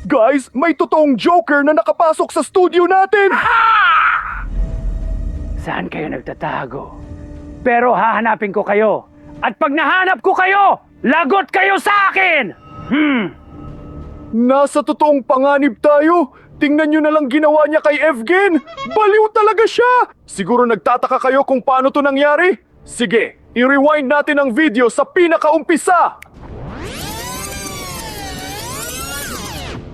Guys, may totoong Joker na nakapasok sa studio natin! Saan kayo nagtatago? Pero hahanapin ko kayo. At pag nahanap ko kayo, lagot kayo sa akin! Nasa totoong panganib tayo. Tingnan nyo na lang ginawa niya kay Evgen. Baliw talaga siya. Siguro nagtataka kayo kung paano to nangyari. Sige, i-rewind natin ang video sa pinakaumpisa.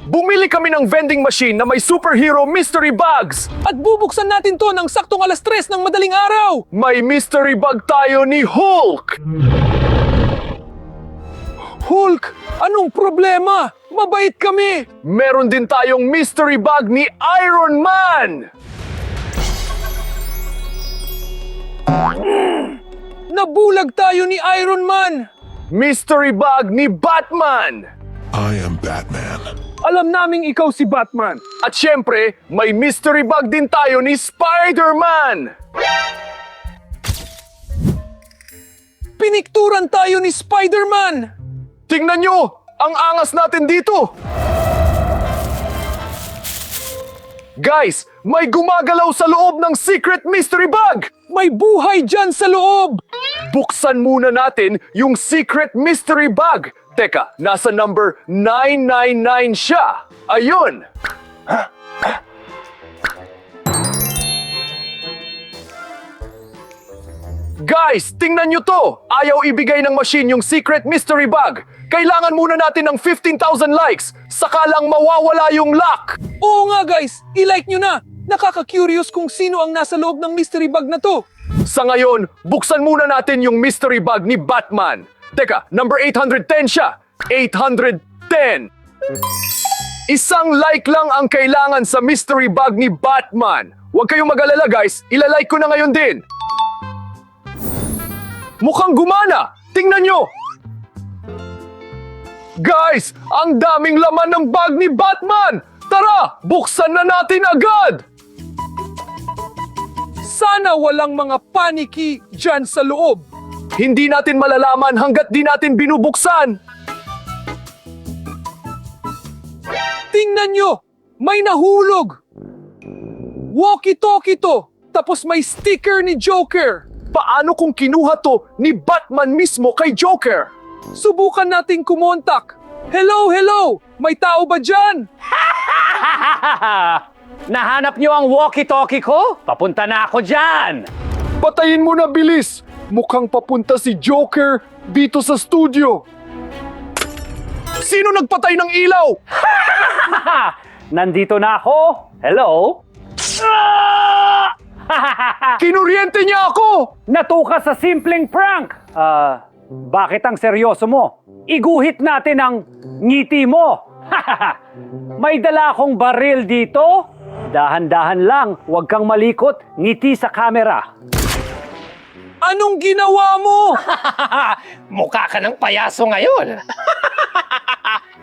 Bumili kami ng vending machine na may superhero mystery bags. At bubuksan natin to ng saktong alas 3 ng madaling araw! May mystery bag tayo ni Hulk. Hulk, anong problema? Mabait kami! Meron din tayong mystery bag ni Iron Man. Nabulag tayo ni Iron Man! Mystery bag ni Batman. I am Batman. Alam naming ikaw si Batman. At syempre, may mystery bag din tayo ni Spider-Man. Pinikturan tayo ni Spider-Man! Tingnan nyo! Ang angas natin dito! Guys, may gumagalaw sa loob ng secret mystery bag! May buhay dyan sa loob! Buksan muna natin yung secret mystery bag. Teka, nasa number 999 siya. Ayun! Guys, tingnan nyo to! Ayaw ibigay ng machine yung secret mystery bag. Kailangan muna natin ng 15,000 likes. Saka lang mawawala yung lock. Oo nga guys, i-like nyo na! Nakaka-curious kung sino ang nasa loob ng mystery bag na to. Sa ngayon, buksan muna natin yung mystery bag ni Batman. Teka, number 810 siya. 810. Isang like lang ang kailangan sa mystery bag ni Batman. Huwag kayong mag-alala guys, ilalike ko na ngayon din. Mukhang gumana! Tingnan nyo! Guys, ang daming laman ng bag ni Batman! Tara, buksan na natin agad! Sana walang mga paniki dyan sa loob. Hindi natin malalaman hanggat di natin binubuksan. Tingnan nyo! May nahulog! Walkie-talkie to! Tapos may sticker ni Joker! Paano kung kinuha to ni Batman mismo kay Joker? Subukan nating kumontak. Hello, hello! May tao ba dyan? Nahanap niyo ang walkie-talkie ko? Papunta na ako dyan! Patayin mo na bilis! Mukhang papunta si Joker dito sa studio. Sino nagpatay ng ilaw? Nandito na ako! Hello? Kinuryente niya ako! Natuka sa simpleng prank! Bakit ang seryoso mo? Iguhit natin ang ngiti mo! May dala akong baril dito. Dahan-dahan lang, huwag kang malikot, ngiti sa camera. Anong ginawa mo? Mukha ka ng payaso ngayon.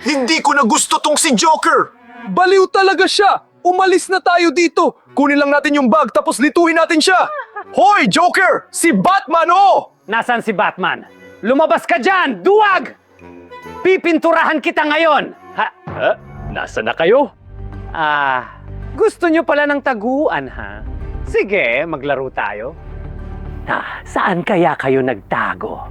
Hindi ko na gusto tong si Joker! Baliw talaga siya! Umalis na tayo dito! Kunin lang natin yung bag tapos lituhin natin siya! Hoy, Joker! Si Batman, oh! Nasaan si Batman? Lumabas ka dyan! Duwag! Pipinturahan kita ngayon! Nasa na kayo? Gusto nyo pala ng taguan, ha? Sige, maglaro tayo. Saan kaya kayo nagtago?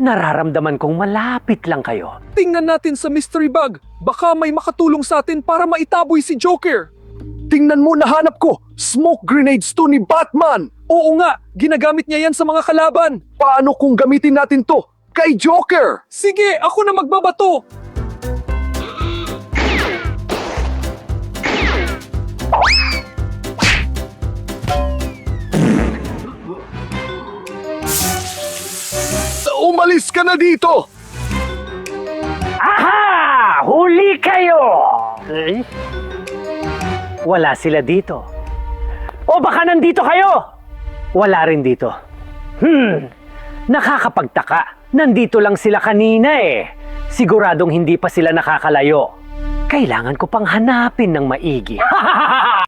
Nararamdaman kong malapit lang kayo. Tingnan natin sa mystery bag. Baka may makatulong sa atin para maitaboy si Joker. Tingnan mo, nahanap ko! Smoke grenades to ni Batman! Oo nga, ginagamit niya yan sa mga kalaban. Paano kung gamitin natin to kay Joker? Sige, ako na magbabato. Umalis ka na dito! Aha! Huli kayo! Wala sila dito. O baka nandito kayo? Wala rin dito. Nakakapagtaka. Nandito lang sila kanina eh. Siguradong hindi pa sila nakakalayo. Kailangan ko pang hanapin ng maigi.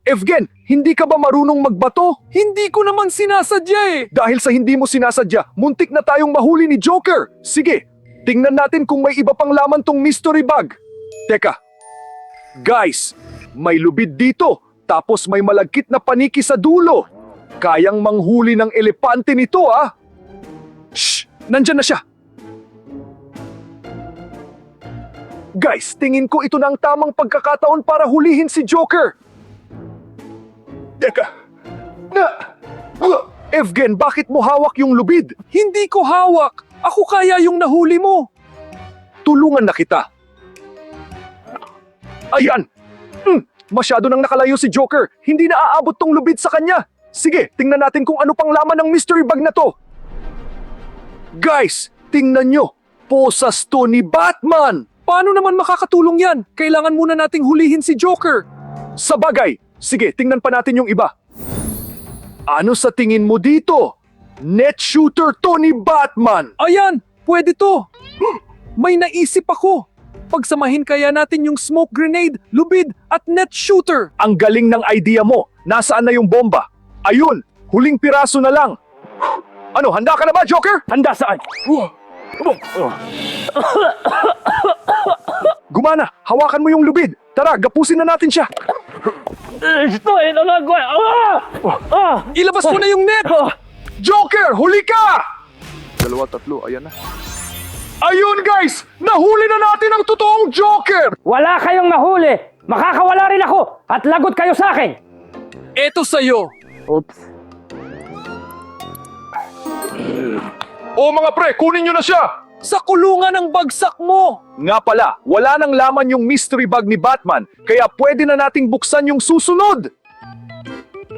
Evgen, hindi ka ba marunong magbato? Hindi ko naman sinasadya eh. Dahil sa hindi mo sinasadya, muntik na tayong mahuli ni Joker. Sige, tingnan natin kung may iba pang laman tong mystery bag. Teka, Guys, may lubid dito, tapos may malagkit na paniki sa dulo. Kayang manghuli ng elepante nito, ah. Shh! Nandyan na siya. Guys, tingin ko ito na ang tamang pagkakataon para hulihin si Joker. Teka. Evgen, bakit mo hawak yung lubid? Hindi ko hawak. Ako kaya yung nahuli mo. Tulungan na kita. Ayan! Masyado nang nakalayo si Joker. Hindi na aabot tong lubid sa kanya. Sige, tingnan natin kung ano pang laman ng mystery bag na to. Guys, tingnan nyo. Posas to ni Batman. Paano naman makakatulong yan? Kailangan muna nating hulihin si Joker. Sa bagay. Sige, tingnan pa natin yung iba. Ano sa tingin mo dito? Net shooter to ni Batman. Ayan, pwede to. May naisip ako. Pagsamahin kaya natin yung smoke grenade, lubid at net shooter. Ang galing ng idea mo. Nasaan na yung bomba? Ayun, huling piraso na lang. Ano, handa ka na ba, Joker? Handa saan? Gumana, hawakan mo yung lubid. Tara, gapusin na natin siya. Ilabas mo na yung net. Joker, huli ka! Dalawa, tatlo, ayan na. Ayun guys! Nahuli na natin ang totoong Joker! Wala kayong nahuli! Makakawala rin ako! At lagot kayo sa akin! Eto sa'yo. Oops. O mga pre, kunin nyo na siya! Sa kulungan ang bagsak mo. Nga pala, wala nang laman yung mystery bag ni Batman, kaya pwede na nating buksan yung susunod!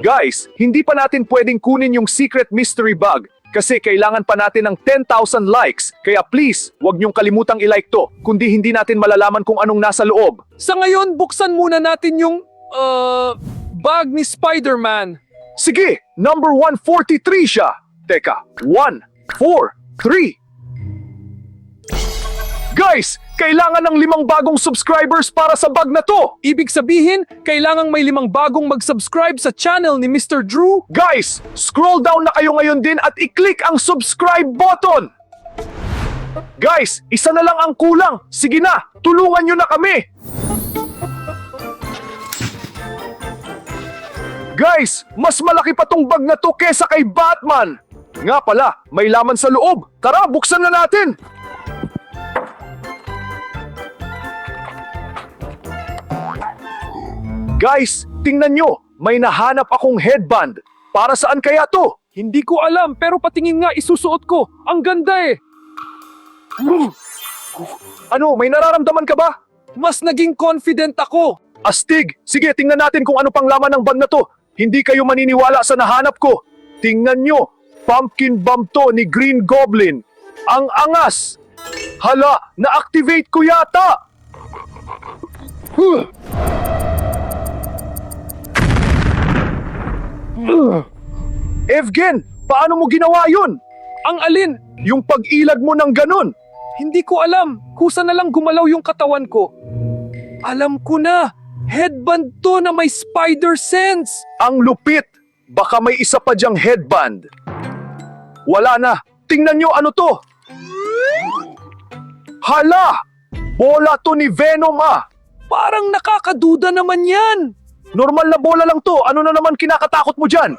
Guys, hindi pa natin pwedeng kunin yung secret mystery bag kasi kailangan pa natin ng 10,000 likes. Kaya please, wag niyong kalimutang i-like to, kundi hindi natin malalaman kung anong nasa loob. Sa ngayon, buksan muna natin yung, bag ni Spider-Man. Sige, number 143 siya. Teka, 1, 4, 3. Guys, kailangan ng 5 bagong subscribers para sa bag na to. Ibig sabihin, kailangang may 5 bagong mag-subscribe sa channel ni Mr. Drew. Guys, scroll down na kayo ngayon din at i-click ang subscribe button. Guys, isa na lang ang kulang. Sige na, tulungan nyo na kami. Guys, mas malaki pa tong bag na to kesa kay Batman. Nga pala, may laman sa loob. Tara, buksan na natin. Guys, tingnan nyo. May nahanap akong headband. Para saan kaya to? Hindi ko alam, pero patingin nga isusuot ko. Ang ganda eh. Ano, may nararamdaman ka ba? Mas naging confident ako. Astig! Sige, tingnan natin kung ano pang laman ng bag na to. Hindi kayo maniniwala sa nahanap ko. Tingnan nyo, pumpkin bomb to ni Green Goblin. Ang angas! Hala, na-activate ko yata! Evgen, paano mo ginawa yun? Ang alin? Yung pag-ilag mo ng ganun. Hindi ko alam. Kusa na lang gumalaw yung katawan ko. Alam ko na. Headband to na may spider sense. Ang lupit! Baka may isa pa diyang headband. Wala na. Tingnan nyo ano to. Hala! Bola to ni Venom ah! Parang nakakaduda naman yan. Normal na bola lang to. Ano na naman kinakatakot mo dyan?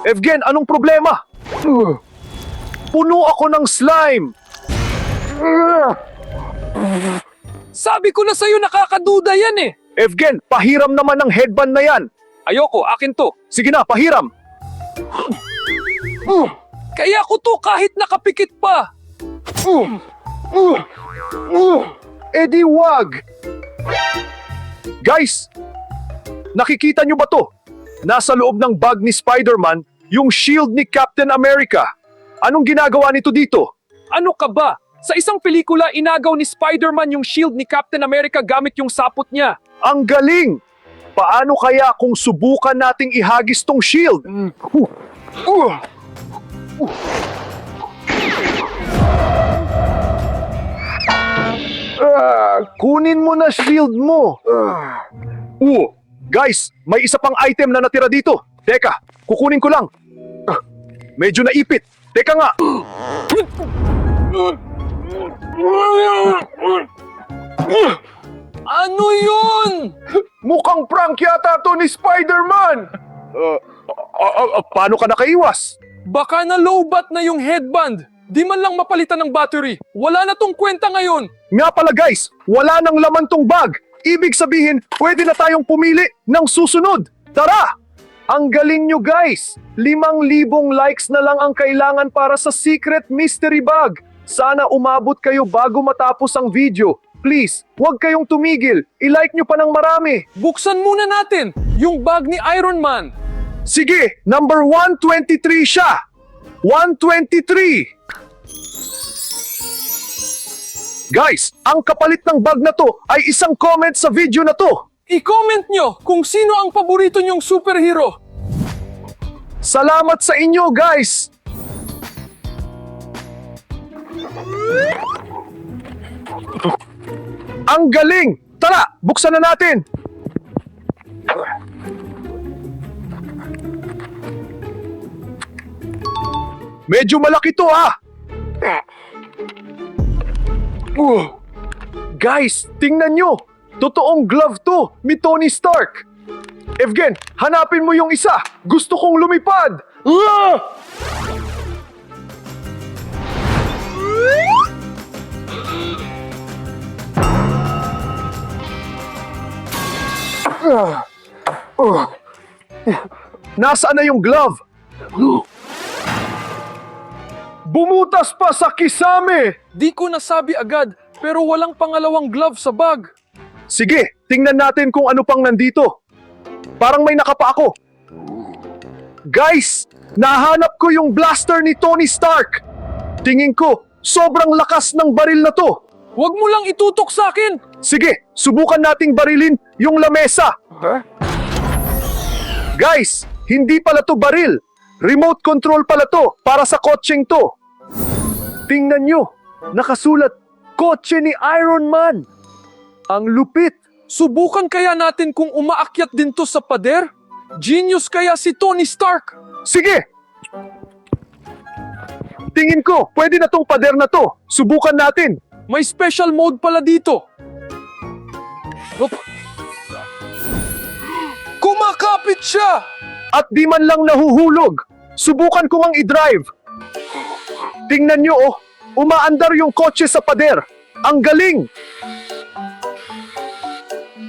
Evgen, anong problema? Puno ako ng slime. Sabi ko na sa'yo nakakaduda yan eh. Evgen, pahiram naman ng headband na yan. Ayoko, akin to. Sige na, pahiram. Kaya ko to kahit nakapikit pa. Eh di wag. Guys, nakikita nyo ba to? Nasa loob ng bag ni Spider-Man yung shield ni Captain America. Anong ginagawa nito dito? Ano ka ba? Sa isang pelikula, inagaw ni Spider-Man yung shield ni Captain America gamit yung sapot niya. Ang galing! Paano kaya kung subukan nating ihagis tong shield? Kunin mo na shield mo. Guys, may isa pang item na natira dito. Teka, kukunin ko lang. Medyo naipit. Teka nga. Ano yun? Mukhang prank yata to ni Spider-Man! Paano ka nakaiwas? Baka na lowbat na yung headband. Di man lang mapalitan ng battery. Wala na tong kwenta ngayon. Nga pala guys, wala nang laman tong bag. Ibig sabihin, pwede na tayong pumili ng susunod. Tara! Ang galing nyo guys! 5,000 likes na lang ang kailangan para sa secret mystery bag. Sana umabot kayo bago matapos ang video. Please, huwag kayong tumigil. I-like nyo pa ng marami. Buksan muna natin yung bag ni Iron Man. Sige, number 123 siya. 123. Guys, ang kapalit ng bag na to ay isang comment sa video na to. I-comment nyo kung sino ang paborito nyong superhero. Salamat sa inyo, guys! Ang galing! Tara, buksan na natin! Medyo malaki to, ah! Guys, tingnan nyo! Totoong glove to ni Tony Stark! Evgen, hanapin mo yung isa! Gusto kong lumipad! Nasaan na yung glove? Bumutas pa sa kisame! Di ko nasabi agad, pero walang pangalawang glove sa bag. Sige, tingnan natin kung ano pang nandito. Parang may nakapa ako. Guys, nahanap ko yung blaster ni Tony Stark. Tingin ko, sobrang lakas ng baril na to. Huwag mo lang itutok sa akin. Sige, subukan nating barilin yung lamesa. Guys, hindi pala to baril. Remote control pala to para sa kotseng to. Tingnan nyo, nakasulat, kotse ni Iron Man. Ang lupit. Subukan kaya natin kung umaakyat din to sa pader? Genius kaya si Tony Stark. Sige! Tingin ko, pwede na tong pader na to. Subukan natin. May special mode pala dito. Hop. Kumakapit siya! At di man lang nahuhulog. Subukan ko ngang i-drive. Tingnan nyo oh, umaandar yung kotse sa pader. Ang galing!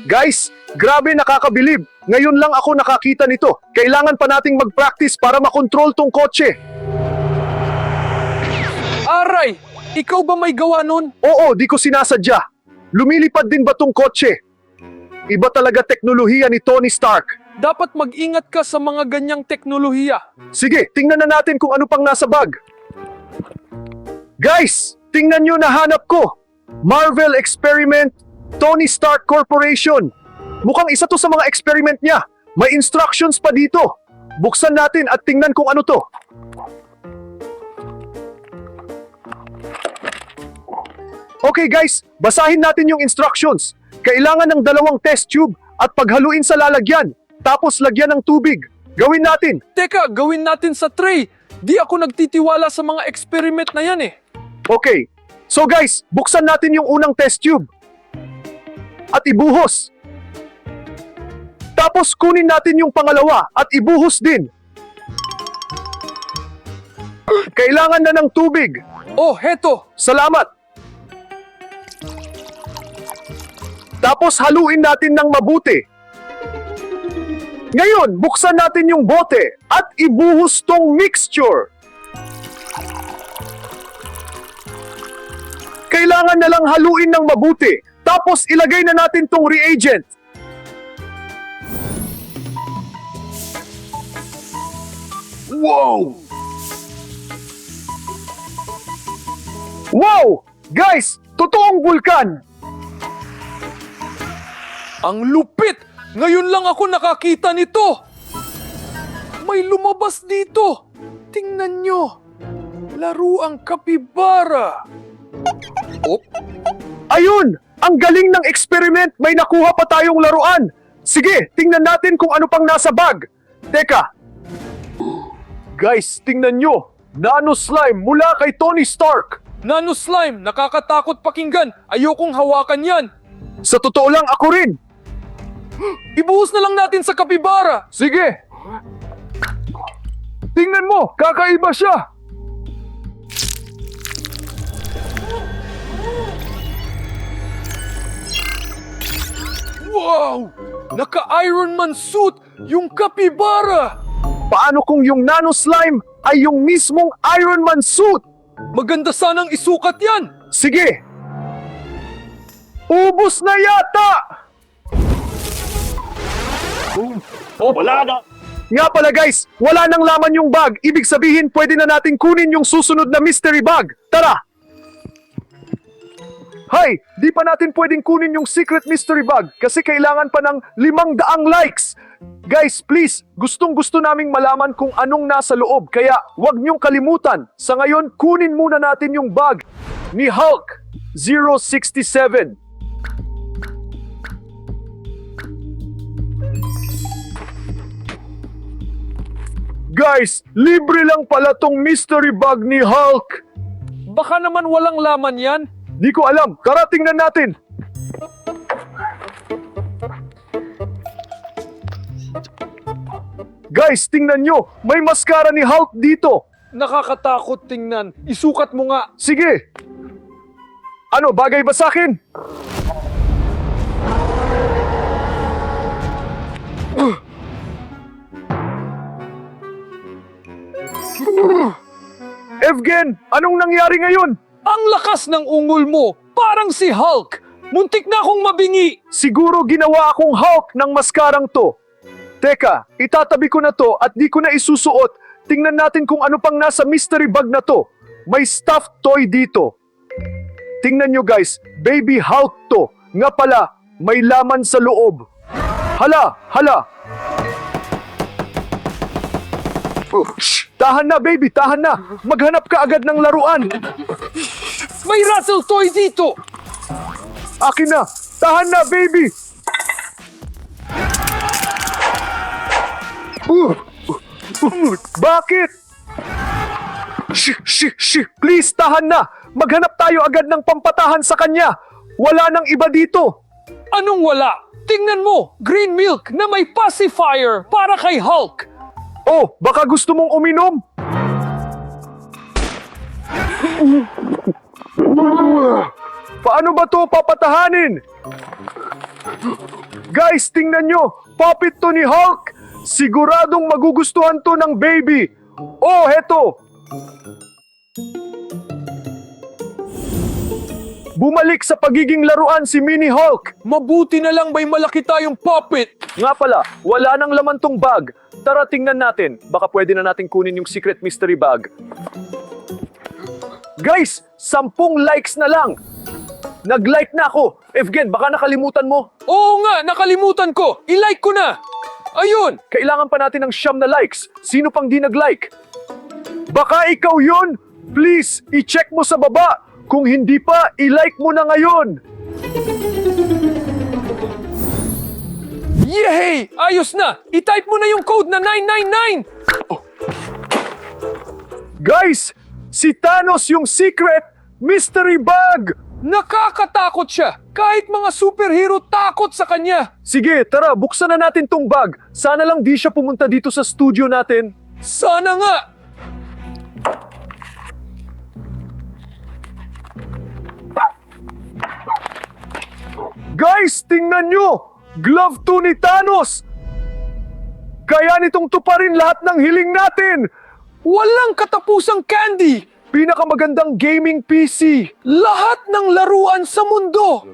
Guys, grabe nakakabilib. Ngayon lang ako nakakita nito. Kailangan pa nating mag-practice para makontrol tong kotse. Aray! Ikaw ba may gawa nun? Oo, di ko sinasadya. Lumilipad din ba tong kotse? Iba talaga teknolohiya ni Tony Stark. Dapat mag-ingat ka sa mga ganyang teknolohiya. Sige, tingnan na natin kung ano pang nasa bag. Guys, tingnan nyo nahanap ko. Marvel Experiment Tony Stark Corporation. Mukhang isa to sa mga experiment niya. May instructions pa dito. Buksan natin at tingnan kung ano to. Okay guys, basahin natin yung instructions. Kailangan ng 2 test tube at paghaluin sa lalagyan. Tapos lagyan ng tubig. Gawin natin. Teka, gawin natin sa tray. Di ako nagtitiwala sa mga experiment na yan eh. Okay. So guys, buksan natin yung unang test tube. At ibuhos. Tapos kunin natin yung pangalawa at ibuhos din. Kailangan na ng tubig. Oh, heto. Salamat. Tapos haluin natin ng mabuti. Ngayon, buksan natin yung bote at ibuhos tong mixture. Kailangan na lang haluin ng mabuti. Tapos ilagay na natin tong reagent. Wow! Wow! Guys, totoong bulkan! Ang lupit! Ngayon lang ako nakakita nito! May lumabas dito! Tingnan nyo! Laruang kapibara! Oh, Ayun! Ang galing ng experiment! May nakuha pa tayong laruan! Sige, tingnan natin kung ano pang nasa bag! Teka! Guys, tingnan nyo! Nano slime mula kay Tony Stark! Nano slime, nakakatakot pakinggan. Ayokong hawakan yan. Sa totoo lang, ako rin. Ibuhos na lang natin sa kapibara. Sige. Tingnan mo, kakaiba siya. Wow! Naka-Iron Man suit yung kapibara. Paano kung yung nano slime ay yung mismong Iron Man suit? Maganda sanang isukat yan. Sige. Ubus na yata! Wala na. Nga pala guys, wala nang laman yung bag. Ibig sabihin, pwede na natin kunin yung susunod na mystery bag. Tara! Hay! Di pa natin pwedeng kunin yung secret mystery bag kasi kailangan pa ng 500 likes. Guys, please, gustong-gusto naming malaman kung anong nasa loob. Kaya huwag niyong kalimutan. Sa ngayon, kunin muna natin yung bag ni Hulk 067. Guys, libre lang pala tong mystery bag ni Hulk. Baka naman walang laman yan. Di ko alam. Tara, tingnan natin. Guys, tingnan nyo. May maskara ni Hulk dito. Nakakatakot tingnan. Isukat mo nga. Sige. Ano, bagay ba sa akin? Evgen, anong nangyari ngayon? Ang lakas ng ungol mo. Parang si Hulk. Muntik na akong mabingi. Siguro ginawa akong Hulk ng maskarang to. Teka, itatabi ko na to at di ko na isusuot. Tingnan natin kung ano pang nasa mystery bag na to. May stuffed toy dito. Tingnan nyo guys, baby Hulk to. Nga pala, may laman sa loob. Hala, hala. Shh, tahan na baby, tahan na. Maghanap ka agad ng laruan. May Russell toy dito. Akin na, tahan na baby. Bakit? Shh, please tahan na. Maghanap tayo agad ng pampatahan sa kanya. Wala nang iba dito. Anong wala? Tingnan mo, green milk na may pacifier para kay Hulk. Oh, baka gusto mong uminom? Paano ba to papatahanin? Guys, tingnan nyo. Puppet to ni Hulk. Siguradong magugustuhan to ng baby. Oh, heto. Bumalik sa pagiging laruan si Mini Hulk. Mabuti na lang may malaki tayong puppet. Nga pala, wala nang laman tong bag. Tara, tingnan natin. Baka pwede na natin kunin yung secret mystery bag. Guys, 10 likes na lang. Nag-like na ako. Evgen, baka nakalimutan mo. Oo nga, nakalimutan ko. I-like ko na. Ayun. Kailangan pa natin ng 9 na likes. Sino pang di nag-like? Baka ikaw yun? Please, i-check mo sa baba. Kung hindi pa, i-like mo na ngayon. Yay! Ayos na! I-type mo na yung code na 999! Guys, si Thanos yung secret mystery bag. Nakakatakot siya! Kahit mga superhero takot sa kanya! Sige, tara, buksan na natin tong bag. Sana lang di siya pumunta dito sa studio natin. Sana nga! Guys, tingnan nyo! Glove to ni Thanos! Kaya nitong tuparin lahat ng hiling natin! Walang katapusang candy! Pinakamagandang gaming PC! Lahat ng laruan sa mundo!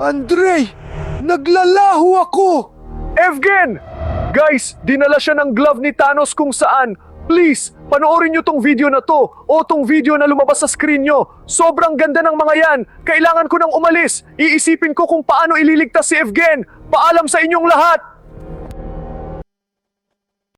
Andre! Naglalaho ako! Evgen! Guys, dinala siya ng glove ni Thanos kung saan. Please, panoorin nyo tong video na to o tong video na lumabas sa screen nyo. Sobrang ganda ng mga yan. Kailangan ko nang umalis. Iisipin ko kung paano ililigtas si Evgen. Paalam sa inyong lahat.